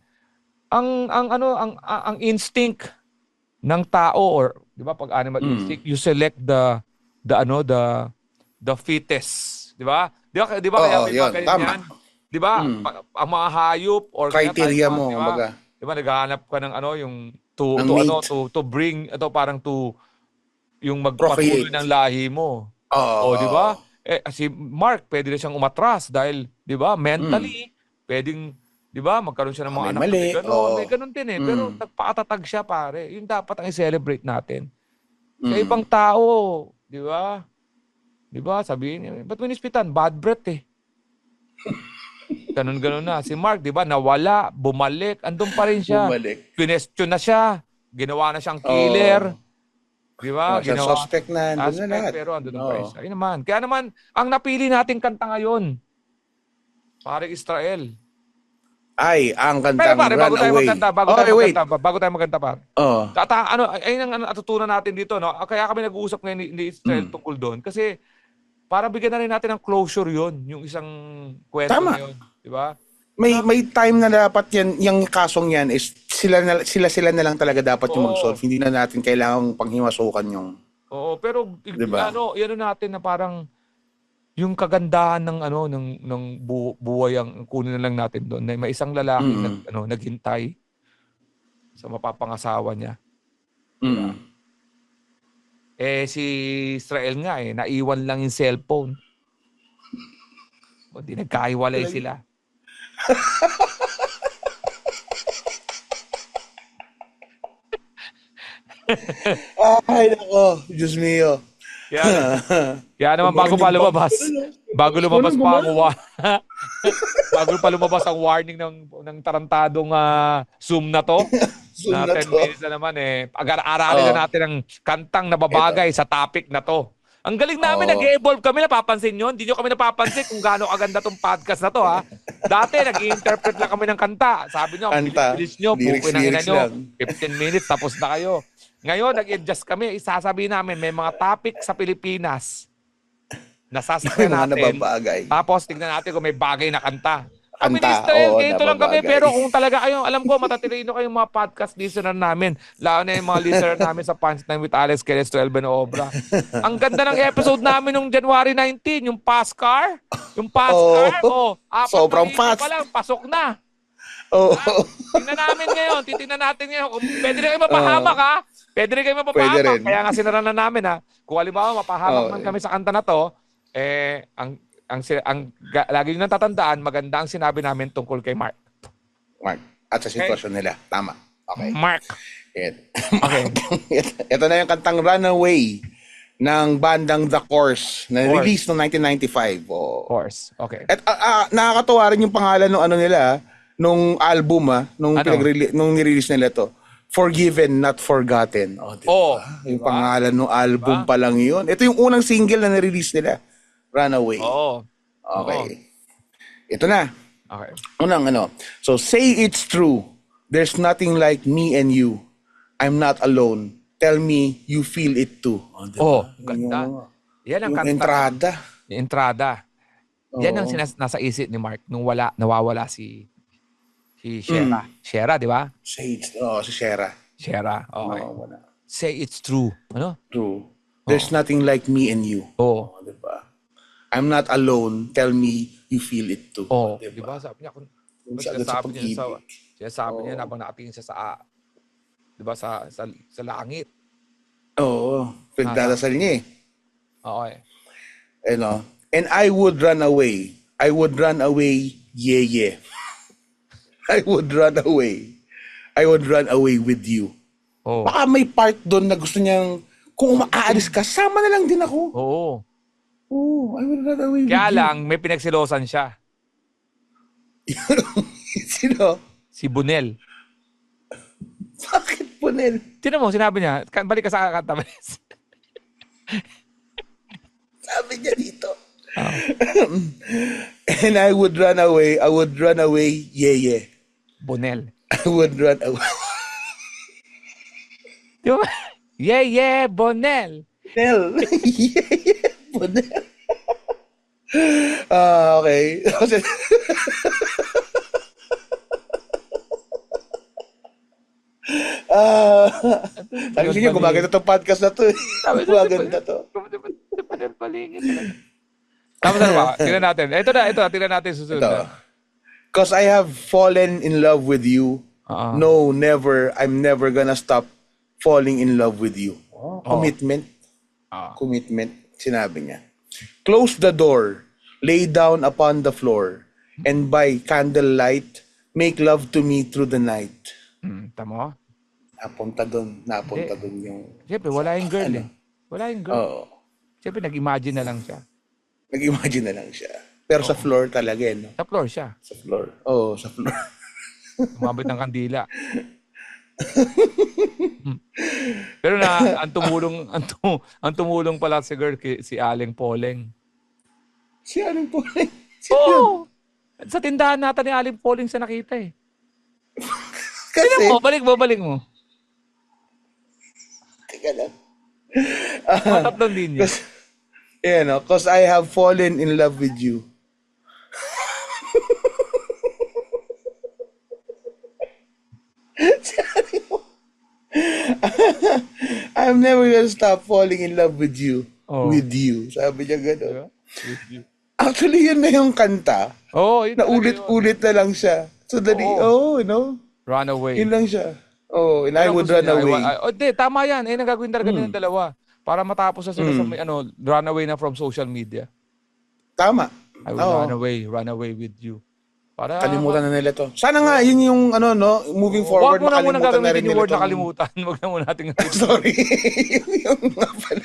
[SPEAKER 1] ang instinct ng tao, or, di ba, pag animal instinct, you select the fetus. Di ba? Di ba kaya may mga ganyan yan? Di ba? Ang mga hayop, or
[SPEAKER 3] criteria mo, kumbaga.
[SPEAKER 1] Di ba, naghahanap ka ng yung to bring, parang yung magpatuloy ng lahi mo. Di ba? Si Mark, pwede na siyang umatras dahil, di ba, mentally, pwedeng, di ba, magkaroon siya ng mga anak.
[SPEAKER 3] Mali.
[SPEAKER 1] May ganun din Pero nagpakatatag siya, pare. Yun dapat ang i-celebrate natin. Sa ibang tao, di ba? Di ba, sabihin niya, ba't mo nispitan? Bad breath Ganun-ganun na. Si Mark, di ba, nawala, bumalik, andun pa rin siya.
[SPEAKER 3] Bumalik.
[SPEAKER 1] Pinestyon na siya. Ginawa na siyang killer. Di ba?
[SPEAKER 3] Siya
[SPEAKER 1] Ginawa
[SPEAKER 3] suspect na, andun na
[SPEAKER 1] suspect,
[SPEAKER 3] lahat.
[SPEAKER 1] pero andun pa rin
[SPEAKER 3] Oo.
[SPEAKER 1] siya. Ayun naman. Kaya naman, ang napili nating kanta ngayon, pare Israel.
[SPEAKER 3] Ay, ang
[SPEAKER 1] Pero
[SPEAKER 3] kantang
[SPEAKER 1] pare, bago tayo
[SPEAKER 3] Runaway.
[SPEAKER 1] magkanta, bago tayo magkanta pa.
[SPEAKER 3] Oh.
[SPEAKER 1] Ayun ang natutunan natin dito, no? Kaya kami nag-uusap ngayon ni Israel tungkol doon. Kasi, para bigyan na rin natin ng closure yon, yung isang kwento
[SPEAKER 3] Tama.
[SPEAKER 1] na yun. Di ba?
[SPEAKER 3] May time na dapat yan, yung kasong yan is sila na lang talaga dapat yung
[SPEAKER 1] Oo.
[SPEAKER 3] mag-solve. Hindi na natin kailangang panghimasukan yung...
[SPEAKER 1] Oo, pero
[SPEAKER 3] Diba?
[SPEAKER 1] yan natin na parang yung kagandahan ng buhay ang kunin na lang natin doon. Na may isang lalaki naghintay sa mapapangasawa niya.
[SPEAKER 3] Mm.
[SPEAKER 1] Si Israel nga naiwan lang yung cellphone. O di nagkahiwalay sila.
[SPEAKER 3] Ay, nako. Diyos mio.
[SPEAKER 1] Kaya naman bago lumabas ang warning ng tarantadong Zoom na to.
[SPEAKER 3] Zoom
[SPEAKER 1] na
[SPEAKER 3] na
[SPEAKER 1] 10
[SPEAKER 3] to.
[SPEAKER 1] minutes na naman aralin na natin ang kantang nababagay sa topic na to. Ang galing namin, nag-evolve kami, napapansin nyo. Hindi nyo kami napapansin kung gaano kaganda tong podcast na to, ha. Dati, nag-i-interpret lang kami ng kanta. Sabi nyo,
[SPEAKER 3] Kanta.
[SPEAKER 1] bilis nyo,
[SPEAKER 3] Lyrics,
[SPEAKER 1] bukin ang ina
[SPEAKER 3] lyrics
[SPEAKER 1] nyo.
[SPEAKER 3] lang.
[SPEAKER 1] 15 minutes, tapos na kayo. Ngayon, nag-adjust kami. Isasabihin namin, may mga topic sa Pilipinas na
[SPEAKER 3] May
[SPEAKER 1] sasakyan
[SPEAKER 3] mga
[SPEAKER 1] natin.
[SPEAKER 3] nababagay.
[SPEAKER 1] Tapos, tignan natin kung may bagay na kanta. Kami ni
[SPEAKER 3] Kanta,
[SPEAKER 1] Israel,
[SPEAKER 3] oo,
[SPEAKER 1] ganito lang kami.
[SPEAKER 3] nababagay.
[SPEAKER 1] Pero kung talaga kayo, alam ko, matatirino kayong mga podcast listener namin. Lalo na yung mga listener namin sa Punchline with Alex Queles 12 and Obra. Ang ganda ng episode namin nung January 19, yung Fast Car. Yung Fast Car,
[SPEAKER 3] sobrang
[SPEAKER 1] fast.
[SPEAKER 3] fast.
[SPEAKER 1] Pa lang, pasok na.
[SPEAKER 3] Oo.
[SPEAKER 1] Tingnan namin ngayon, titingnan natin ngayon. Kung pwede rin kayo mapahamak, ha? Pwede rin kayo
[SPEAKER 3] Pwede
[SPEAKER 1] mapahamak.
[SPEAKER 3] rin.
[SPEAKER 1] Kaya nga sinara na namin, ha? Kung halimbawa, mapahamak man kami sa kanta na to, lagi nyo nang tatandaan, maganda ang sinabi namin tungkol kay Mark.
[SPEAKER 3] Mark. At sa sitwasyon nila. Tama. Okay.
[SPEAKER 1] Mark.
[SPEAKER 3] Okay. Ito na yung kantang Runaway ng bandang The Course na
[SPEAKER 1] Course.
[SPEAKER 3] release noong 1995.
[SPEAKER 1] Of course. Okay.
[SPEAKER 3] At nakakatuwa rin yung pangalan ng nila, nung album nung
[SPEAKER 1] Ano?
[SPEAKER 3] nung ni-release nila to. Forgiven, Not Forgotten. Diba? Yung pangalan ng album pa lang yun. Ito yung unang single na ni-release nila. Runaway.
[SPEAKER 1] Oo.
[SPEAKER 3] Okay. Ito na.
[SPEAKER 1] Okay.
[SPEAKER 3] Unang So, say it's true. There's nothing like me and you. I'm not alone. Tell me you feel it too. Diba?
[SPEAKER 1] Ganda. Yan ang
[SPEAKER 3] Yung
[SPEAKER 1] kanta.
[SPEAKER 3] entrada.
[SPEAKER 1] Yung entrada. Yan ang nasa isip ni Mark nung nawawala si Shera. Shera, di ba?
[SPEAKER 3] Say it's si Shera.
[SPEAKER 1] Shera. Okay.
[SPEAKER 3] Wala.
[SPEAKER 1] Say it's true. Ano?
[SPEAKER 3] True. There's nothing like me and you.
[SPEAKER 1] Oo.
[SPEAKER 3] Diba? I'm not alone. Tell me you feel it too.
[SPEAKER 1] Oo. Di ba? Sabi niya,
[SPEAKER 3] Sa
[SPEAKER 1] sinasabi niya habang nakatingin siya sa di ba sa langit.
[SPEAKER 3] Oo. Pagdadasal niya
[SPEAKER 1] Okay.
[SPEAKER 3] And I would run away. I would run away. Yeah. I would run away. I would run away with you.
[SPEAKER 1] Oo.
[SPEAKER 3] Baka may part doon na gusto niyang kung aalis ka, sama na lang din ako.
[SPEAKER 1] Oo.
[SPEAKER 3] I would run away with
[SPEAKER 1] Kaya
[SPEAKER 3] you.
[SPEAKER 1] lang, may pinagsilosan siya.
[SPEAKER 3] Sino?
[SPEAKER 1] Si Bunel.
[SPEAKER 3] Bakit po, Nel?
[SPEAKER 1] Tinan mo, sinabi niya, balik ka sa kanta.
[SPEAKER 3] Sabi niya dito. And I would run away. I would run away. Yeah.
[SPEAKER 1] Bunel.
[SPEAKER 3] I would run away.
[SPEAKER 1] Di ba? Yeah, Bonel.
[SPEAKER 3] Nel. Yeah. Bonel. Okay. Ayusin niyo, gumaganda itong podcast na to. Gumaganda to.
[SPEAKER 1] Tapos ano ba? Tingnan natin. Ito na. Tingnan natin susunod.
[SPEAKER 3] Ito. Because I have fallen in love with you. No, never. I'm never gonna stop falling in love with you. Commitment. Commitment. Sinabi niya. Close the door. Lay down upon the floor. And by candlelight, make love to me through the night.
[SPEAKER 1] Tama?
[SPEAKER 3] Napunta doon yung...
[SPEAKER 1] Siyempre, wala yung girl eh. Wala yung girl.
[SPEAKER 3] Oo.
[SPEAKER 1] Siyempre, nag-imagine na lang siya.
[SPEAKER 3] Nag-imagine na lang siya. Pero sa floor talaga, no?
[SPEAKER 1] Sa floor siya.
[SPEAKER 3] Sa floor. Oo, sa floor.
[SPEAKER 1] Umabot ng kandila. Pero ang tumulong pala si girl si Aling Poleng.
[SPEAKER 3] Si Aling Poleng.
[SPEAKER 1] Oo. Sa tindahan natin ni Aling Poleng sa nakita eh.
[SPEAKER 3] Kasi,
[SPEAKER 1] Balik mo.
[SPEAKER 3] teka lang.
[SPEAKER 1] Mga tatlong linya.
[SPEAKER 3] Because I have fallen in love with you. I'm never gonna stop falling in love with you.
[SPEAKER 1] Oh.
[SPEAKER 3] With you. Sabi niya gano'n.
[SPEAKER 1] Diba? With you.
[SPEAKER 3] Actually, yun na yung kanta.
[SPEAKER 1] Yun
[SPEAKER 3] Na
[SPEAKER 1] talaga
[SPEAKER 3] ulit-ulit na lang siya. So,
[SPEAKER 1] Runaway.
[SPEAKER 3] Yun lang siya. And I would run away.
[SPEAKER 1] Tama yan. Nagagawin talaga nilang dalawa. Para matapos na sila sa may, runaway na from social media.
[SPEAKER 3] Tama.
[SPEAKER 1] I will run away with you. Para
[SPEAKER 3] Kalimutan na nila to. Sana nga, yun yung, moving forward,
[SPEAKER 1] Huwag mo na muna
[SPEAKER 3] makalimutan na rin
[SPEAKER 1] gagamitin yung
[SPEAKER 3] nila
[SPEAKER 1] word na kalimutan. Huwag na muna natin
[SPEAKER 3] Sorry. yung nga pala.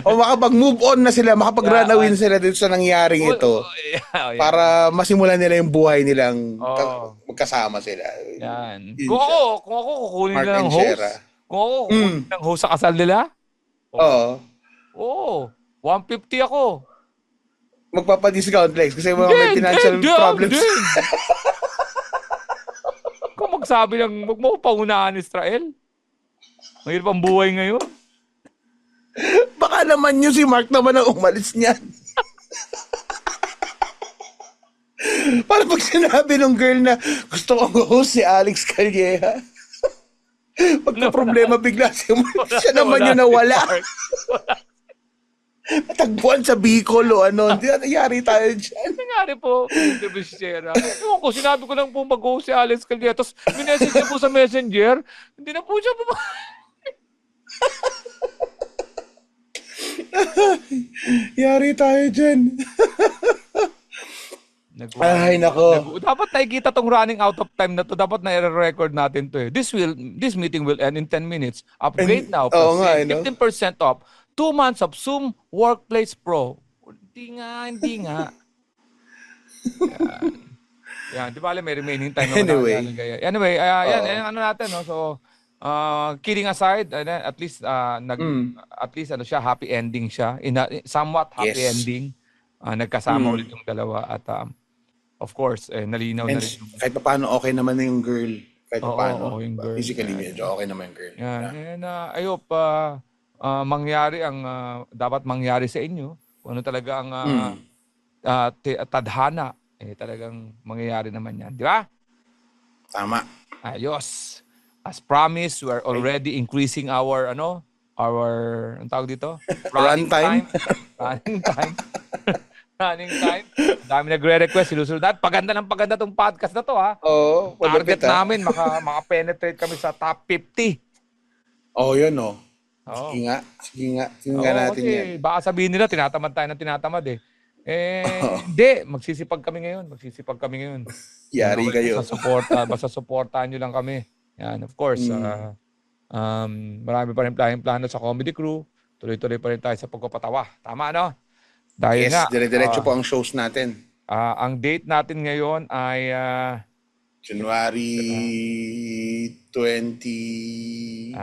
[SPEAKER 3] O makapag-move on na sila, makapag-run away na sila dito sa nangyaring ito. Para masimulan nila yung buhay nilang magkasama sila.
[SPEAKER 1] Yan.
[SPEAKER 3] Yun
[SPEAKER 1] Kung
[SPEAKER 3] siya.
[SPEAKER 1] ako kukunin
[SPEAKER 3] Mark
[SPEAKER 1] nila ng
[SPEAKER 3] and
[SPEAKER 1] host.
[SPEAKER 3] Shera.
[SPEAKER 1] Kung ako kukunin ng host sa kasal nila.
[SPEAKER 3] Oo.
[SPEAKER 1] 150 ako.
[SPEAKER 3] Magpapadiscount, Lex, kasi mga may financial problems.
[SPEAKER 1] Kung magsabi lang, wag mo ko pangunahan Israel. Mahirap ang buhay ngayon.
[SPEAKER 3] Baka naman yun si Mark naman ang umalis niyan. Para pag sinabi ng girl na gusto kong host si Alex Calleja, pagka-problema bigla siya naman yung nawala. Natagpuan sa Bicol o hindi na nangyari tayo dyan.
[SPEAKER 1] Nangyari po, Mr. Bichera. Ewan ko, sinabi ko lang po mag-host si Alex Calleja. Tapos, minessage niya po sa messenger. Hindi na po siya po.
[SPEAKER 3] Yari tayo dyan. Ay, nako.
[SPEAKER 1] Dapat nakikita tong running out of time na to. Dapat na-record natin to eh. This meeting will end in 10 minutes. Upgrade now. 15% off. 2 months of Zoom Workplace Pro. Hindi nga. Yan. Di ba may remaining time
[SPEAKER 3] Anyway.
[SPEAKER 1] Yan, natin. No? So, kidding aside, at least siya, happy ending siya. Somewhat happy ending. Nagkasama ulit yung dalawa at of course, nalinaw na rin.
[SPEAKER 3] Kahit paano okay naman na yung girl. Kahit paano.
[SPEAKER 1] Yung girl.
[SPEAKER 3] Physically, medyo okay naman yung girl.
[SPEAKER 1] And I hope mangyari ang dapat mangyari sa inyo. Kung ano talaga ang tadhana, talagang mangyayari naman yan. Di ba?
[SPEAKER 3] Tama.
[SPEAKER 1] Ayos. As promised, we are already increasing our, anong tawag dito?
[SPEAKER 3] Running time.
[SPEAKER 1] Running time. Dami nagre-request, sinusunod natin. Paganda tong podcast na to, ha?
[SPEAKER 3] Oo.
[SPEAKER 1] Target namin, maka-penetrate kami sa top 50.
[SPEAKER 3] Yun, Sige nga natin
[SPEAKER 1] kasi
[SPEAKER 3] yan.
[SPEAKER 1] baka sabihin nila, tinatamad tayo ng tinatamad eh. Hindi. Magsisipag kami ngayon.
[SPEAKER 3] Yari kayo.
[SPEAKER 1] Basta supportahan nyo lang kami. Yan, of course. Marami pa rin plano sa Comedy Crew. Tuloy-tuloy pa rin tayo sa pagpapatawa. Tama, no? Dahil
[SPEAKER 3] dire-diretso po ang shows natin.
[SPEAKER 1] Ang date natin ngayon ay
[SPEAKER 3] January 20.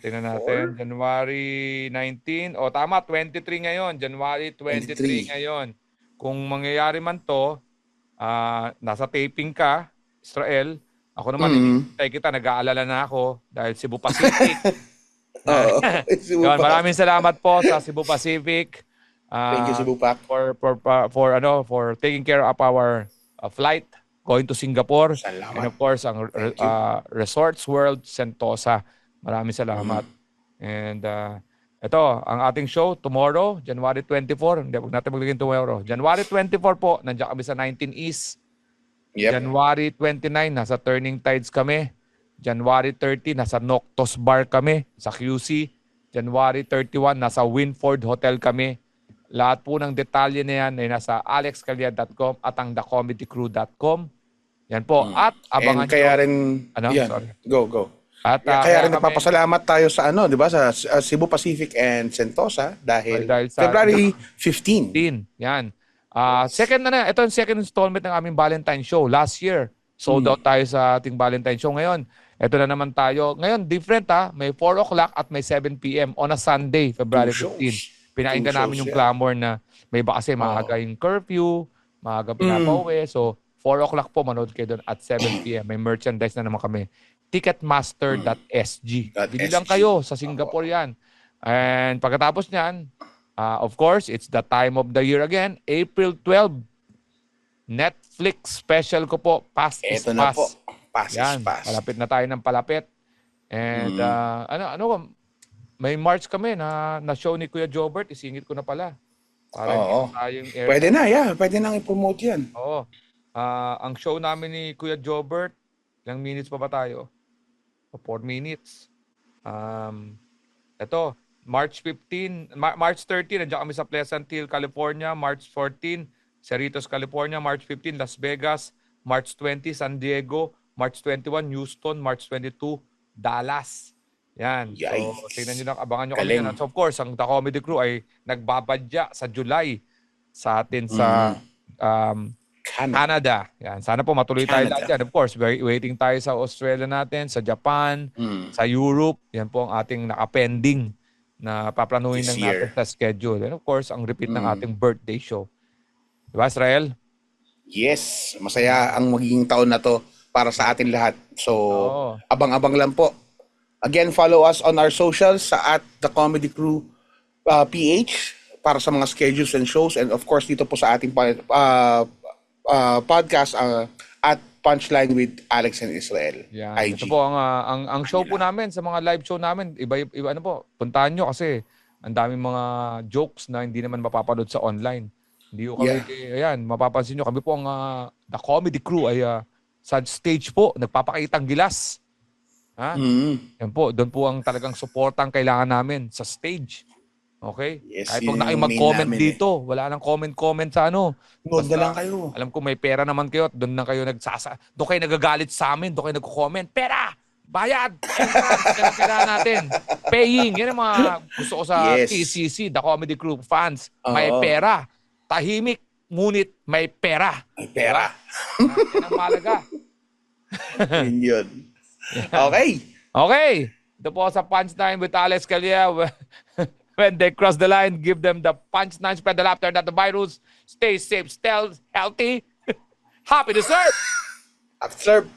[SPEAKER 1] Tingnan natin. January 19. Tama, 23 ngayon. January 23 ngayon. Kung mangyayari man to, nasa taping ka, Israel, ako naman, hinihintay kita, nag-aalala na ako dahil Cebu Pacific. Maraming salamat po sa Cebu Pacific.
[SPEAKER 3] Thank you, Cebu Pac.
[SPEAKER 1] For taking care of our flight going to Singapore.
[SPEAKER 3] Salamat.
[SPEAKER 1] And of course, ang Resorts World Sentosa. Maraming salamat. And ito, ang ating show tomorrow, January 24. Hindi, huwag natin maglagay tomorrow. January 24 po, nandiyan kami sa 19 East.
[SPEAKER 3] Yep.
[SPEAKER 1] January 29, nasa Turning Tides kami. January 30, nasa Noctos Bar kami sa QC. January 31, nasa Winford Hotel kami. Lahat po ng detalye na yan ay nasa alexcalia.com at ang thecomedycrew.com. Yan po. At abangan
[SPEAKER 3] kaya rin,
[SPEAKER 1] Sorry.
[SPEAKER 3] Go.
[SPEAKER 1] At
[SPEAKER 3] kaya rin nagpapasalamat tayo sa di ba, sa Cebu Pacific and Sentosa dahil
[SPEAKER 1] sa
[SPEAKER 3] February 15.
[SPEAKER 1] Yan. Second ito yung second installment ng aming Valentine show. Last year, sold out tayo sa ating Valentine show. Ngayon, ito na naman tayo. Ngayon, different May 4 o'clock at may 7 p.m. on a Sunday, February 15. Pinakinggan namin yung clamor na may iba kasi maaga yung curfew, maaga pinapauwi. So, 4 o'clock po, manood kayo doon at 7 p.m. May merchandise na naman kami. Ticketmaster.sg. Bili lang kayo. Sa Singapore yan. And pagkatapos niyan, of course, it's the time of the year again. April 12. Netflix special ko po. Pass is
[SPEAKER 3] Ito na
[SPEAKER 1] Pass.
[SPEAKER 3] po. Pass is
[SPEAKER 1] Yan.
[SPEAKER 3] Pass.
[SPEAKER 1] Palapit na tayo ng palapit. And may March kami na show ni Kuya Jobert. Isingit ko na pala. Para
[SPEAKER 3] Oo.
[SPEAKER 1] tayong air.
[SPEAKER 3] Pwede na, Pwede nang i-promote yan.
[SPEAKER 1] Oo. Ang show namin ni Kuya Jobert, ilang minutes pa ba tayo? 4 minutes. Ito, March 15, March 13, nandiyan kami sa Pleasant Hill, California. March 14, Cerritos, California. March 15, Las Vegas. March 20, San Diego. March 21, Houston. March 22, Dallas. Yan.
[SPEAKER 3] Yikes.
[SPEAKER 1] So, tingnan nyo lang, abangan nyo kami
[SPEAKER 3] Galing.
[SPEAKER 1] yan. At of course, ang The Comedy Crew ay nagbabadya sa July sa atin sa Canada. Yan. Sana po matuloy tayo lahat yan. Of course, waiting tayo sa Australia natin, sa Japan, sa Europe. Yan po ang ating nakapending na paplanuhin
[SPEAKER 3] This
[SPEAKER 1] ng natin
[SPEAKER 3] year.
[SPEAKER 1] sa schedule. And of course, ang repeat ng ating birthday show. Diba, Israel?
[SPEAKER 3] Yes, masaya ang magiging taon na to para sa atin lahat. So,
[SPEAKER 1] Oo.
[SPEAKER 3] abang-abang lang po. Again, follow us on our socials sa The Comedy Crew PH para sa mga schedules and shows. And of course, dito po sa ating podcast at Punchline with Alex and Israel.
[SPEAKER 1] Yan.
[SPEAKER 3] IG.
[SPEAKER 1] Ito po ang show po namin sa mga live show namin. Iba ano po, puntahan nyo kasi ang daming mga jokes na hindi naman mapapanood sa online. Hindi ko kami, ayan, mapapansin nyo, kami po ang The Comedy Crew ay sa stage po, nagpapakitang gilas. Yan po, doon po ang talagang supportang kailangan namin sa stage. Okay?
[SPEAKER 3] Yes,
[SPEAKER 1] Kahit
[SPEAKER 3] yun
[SPEAKER 1] huwag na kayo
[SPEAKER 3] yung main
[SPEAKER 1] mag-comment
[SPEAKER 3] namin
[SPEAKER 1] dito. Wala nang comment sa ano.
[SPEAKER 3] Nood
[SPEAKER 1] Basta,
[SPEAKER 3] na lang kayo.
[SPEAKER 1] Alam ko may pera naman kayo at doon na kayo doon kayo nagagalit sa amin, doon kayo nagko-comment. Pera! Bayad! Yan ang kailangan natin. Paying. Yan ang mga gusto ko sa
[SPEAKER 3] Yes.
[SPEAKER 1] TCC, The Comedy Crew fans. May
[SPEAKER 3] Oo.
[SPEAKER 1] pera. Tahimik, ngunit may pera.
[SPEAKER 3] May pera.
[SPEAKER 1] Yan ang malaga.
[SPEAKER 3] Yun. Okay.
[SPEAKER 1] Okay. Ito po sa Punchline with Alex Calia. When they cross the line, give them the punchline, spread the laughter, not the virus. Stay safe, stay healthy. Happy to serve.
[SPEAKER 3] Observe.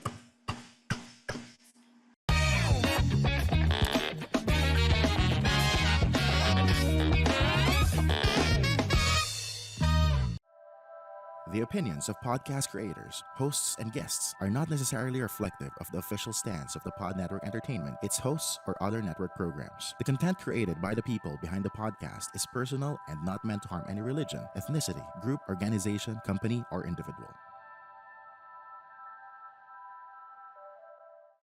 [SPEAKER 4] The opinions of podcast creators, hosts, and guests are not necessarily reflective of the official stance of the Pod Network Entertainment, its hosts, or other network programs. The content created by the people behind the podcast is personal and not meant to harm any religion, ethnicity, group, organization, company, or individual.